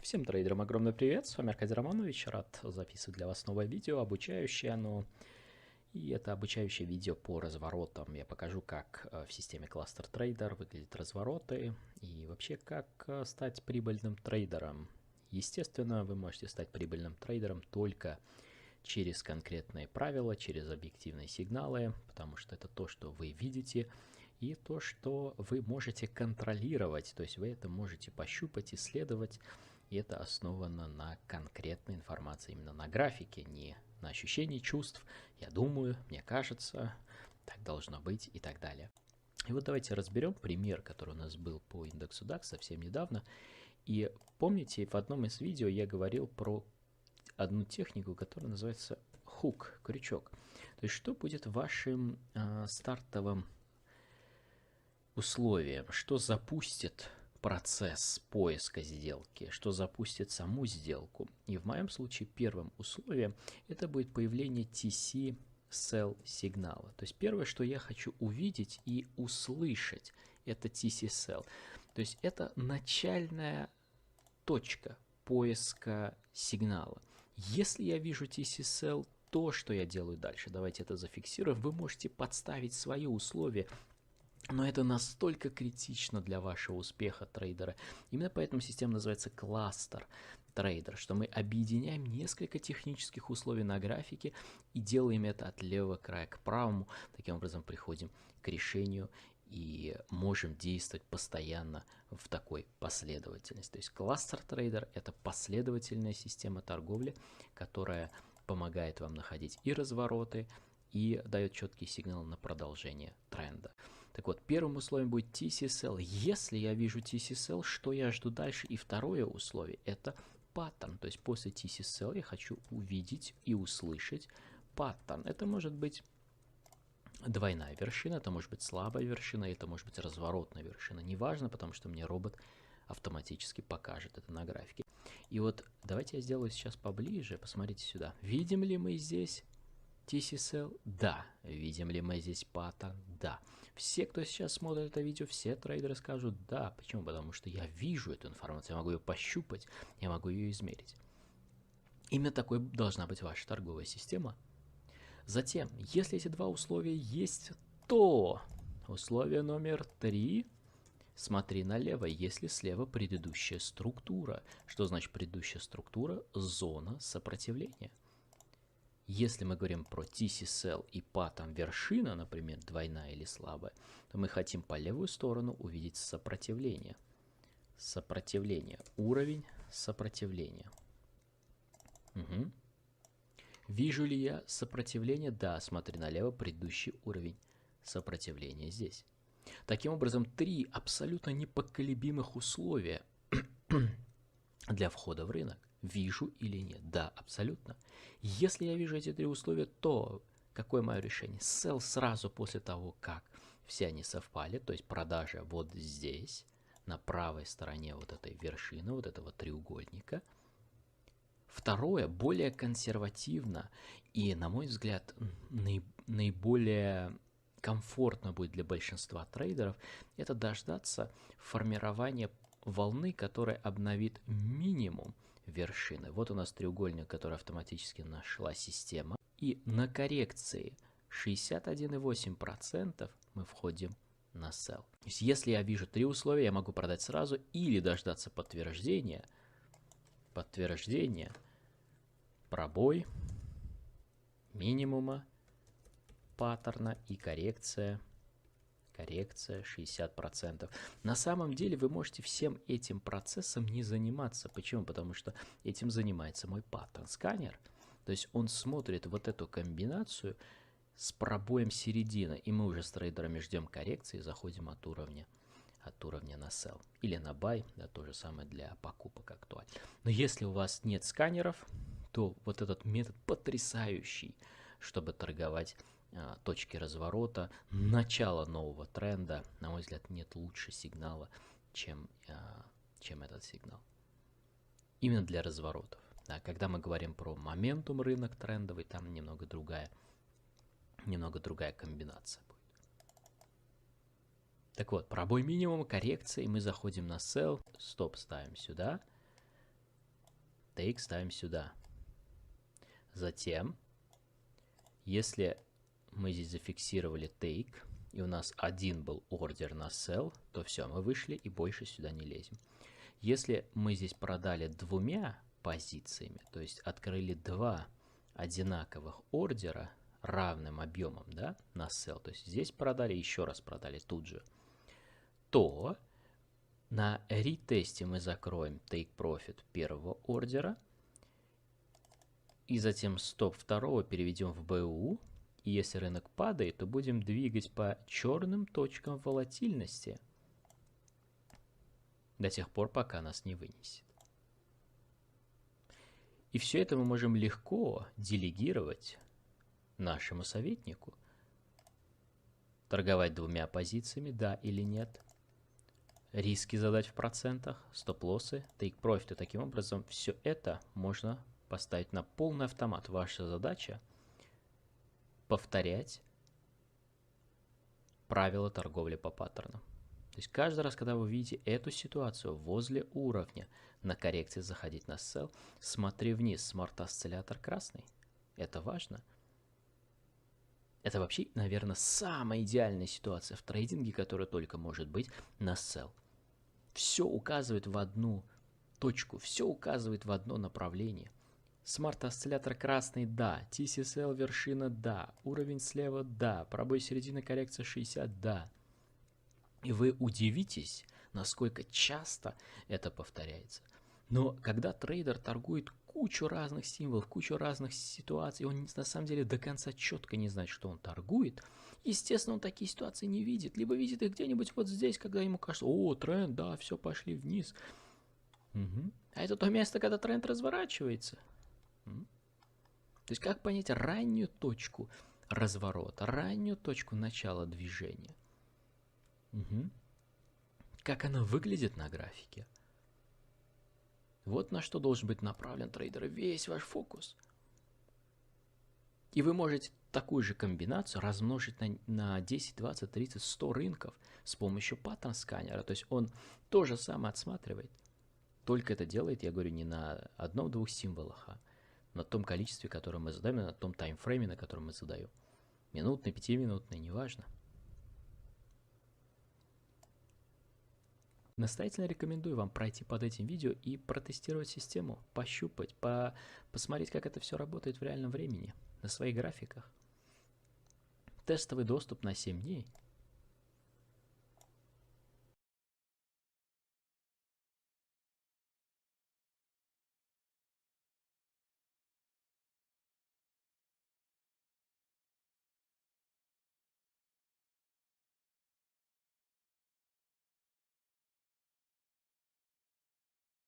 Всем трейдерам огромный привет, с вами Аркадий Романович, рад записывать для вас новое видео, обучающее оно. И это обучающее видео по разворотам. Я покажу, как в системе Cluster Trader выглядят развороты и вообще как стать прибыльным трейдером. Естественно, вы можете стать прибыльным трейдером только через конкретные правила, через объективные сигналы, потому что это то, что вы видите, и то, что вы можете контролировать, то есть вы это можете пощупать, исследовать, и это основано на конкретной информации, именно на графике, не на ощущении чувств, я думаю, мне кажется, так должно быть и так далее. И вот давайте разберем пример, который у нас был по индексу DAX совсем недавно. И помните, в одном из видео я говорил про одну технику, которая называется хук, крючок. То есть что будет вашим стартовым условием, что запустит процесс поиска сделки, что запустит саму сделку. И в моем случае первым условием это будет появление TC Sell сигнала. То есть первое, что я хочу увидеть и услышать, это TC Sell. То есть это начальная точка поиска сигнала. Если я вижу TC Sell, то, что я делаю дальше, давайте это зафиксируем, вы можете подставить свои условия, но это настолько критично для вашего успеха трейдера. Именно поэтому система называется кластер трейдер, что мы объединяем несколько технических условий на графике и делаем это от левого края к правому. Таким образом приходим к решению и можем действовать постоянно в такой последовательности. То есть кластер трейдер — это последовательная система торговли, которая помогает вам находить и развороты, и дает четкий сигнал на продолжение тренда. Так вот, первым условием будет TC Sell. Если я вижу TC Sell, что я жду дальше? И второе условие – это паттерн. То есть после TC Sell я хочу увидеть и услышать паттерн. Это может быть двойная вершина, это может быть слабая вершина, это может быть разворотная вершина. Неважно, потому что мне робот автоматически покажет это на графике. И вот давайте я сделаю сейчас поближе. Посмотрите сюда. Видим ли мы здесь TC Sell? Да. Видим ли мы здесь паттерн? Да. Все, кто сейчас смотрит это видео, все трейдеры скажут да. Почему? Потому что я вижу эту информацию, я могу ее пощупать, я могу ее измерить. Именно такой должна быть ваша торговая система. Затем, если эти два условия есть, то условие номер 3. Смотри налево, если слева предыдущая структура. Что значит предыдущая структура? Зона сопротивления. Если мы говорим про TC Sell и паттерн вершина, например, двойная или слабая, то мы хотим по левую сторону увидеть сопротивление. Сопротивление. Уровень сопротивления. Угу. Вижу ли я сопротивление? Да, смотри налево, предыдущий уровень сопротивления здесь. Таким образом, три абсолютно непоколебимых условия для входа в рынок. Вижу или нет? Да, абсолютно. Если я вижу эти три условия, то какое мое решение? Sell сразу после того, как все они совпали, то есть продажа вот здесь, на правой стороне вот этой вершины, вот этого треугольника. Второе, более консервативно и, на мой взгляд, наиболее комфортно будет для большинства трейдеров, это дождаться формирования волны, которая обновит минимум вершины. Вот у нас треугольник, который автоматически нашла система. И на коррекции 61,8% мы входим на sell. То есть если я вижу три условия, я могу продать сразу или дождаться подтверждения, пробой минимума паттерна и коррекция 60%. На самом деле вы можете всем этим процессом не заниматься. Почему? Потому что этим занимается мой паттерн-сканер. То есть он смотрит вот эту комбинацию с пробоем середины, и мы уже с трейдерами ждем коррекции и заходим от уровня на sell. Или на buy, да, то же самое для покупок актуально. Но если у вас нет сканеров, то вот этот метод потрясающий, чтобы торговать точки разворота, начало нового тренда. На мой взгляд, нет лучше сигнала, чем этот сигнал. Именно для разворотов. Да, когда мы говорим про моментум рынок трендовый, там немного другая комбинация будет. Так вот, пробой минимума, коррекция, и мы заходим на sell, стоп ставим сюда. Take ставим сюда. Затем, если мы здесь зафиксировали take, и у нас один был ордер на sell, то все, мы вышли и больше сюда не лезем. Если мы здесь продали двумя позициями, то есть открыли два одинаковых ордера равным объемом, да, на sell, то есть здесь продали, еще раз продали тут же, то на ретесте мы закроем take profit первого ордера, и затем стоп второго переведем в БУ, и если рынок падает, то будем двигать по черным точкам волатильности до тех пор, пока нас не вынесет. И все это мы можем легко делегировать нашему советнику. Торговать двумя позициями, да или нет. Риски задать в процентах, стоп-лоссы, take-profit. Таким образом, все это можно поставить на полный автомат. Ваша задача повторять правила торговли по паттернам. То есть каждый раз, когда вы видите эту ситуацию возле уровня, на коррекции заходить на sell, смотри вниз, смарт-осциллятор красный. Это важно. Это вообще, наверное, самая идеальная ситуация в трейдинге, которая только может быть на sell. Все указывает в одну точку, все указывает в одно направление. Смарт-осциллятор красный, да. TCSL вершина, да. Уровень слева, да. Пробой середины, коррекция 60, да. И вы удивитесь, насколько часто это повторяется. Но когда трейдер торгует кучу разных символов, кучу разных ситуаций, он на самом деле до конца четко не знает, что он торгует, естественно, он такие ситуации не видит. Либо видит их где-нибудь вот здесь, когда ему кажется, о, тренд, да, все, пошли вниз. Угу. А это то место, когда тренд разворачивается. То есть как понять раннюю точку разворота, раннюю точку начала движения? Угу. Как она выглядит на графике? Вот на что должен быть направлен трейдер, весь ваш фокус. И вы можете такую же комбинацию размножить на 10, 20, 30, 100 рынков с помощью паттерн-сканера. То есть он то же самое отсматривает. Только это делает, я говорю, не на одном-двух символах, а на том количестве, которое мы задаем, на том таймфрейме, на котором мы задаем. Минутный, 5-минутный, неважно. Настоятельно рекомендую вам пройти под этим видео и протестировать систему, пощупать, посмотреть, как это все работает в реальном времени, на своих графиках. Тестовый доступ на 7 дней.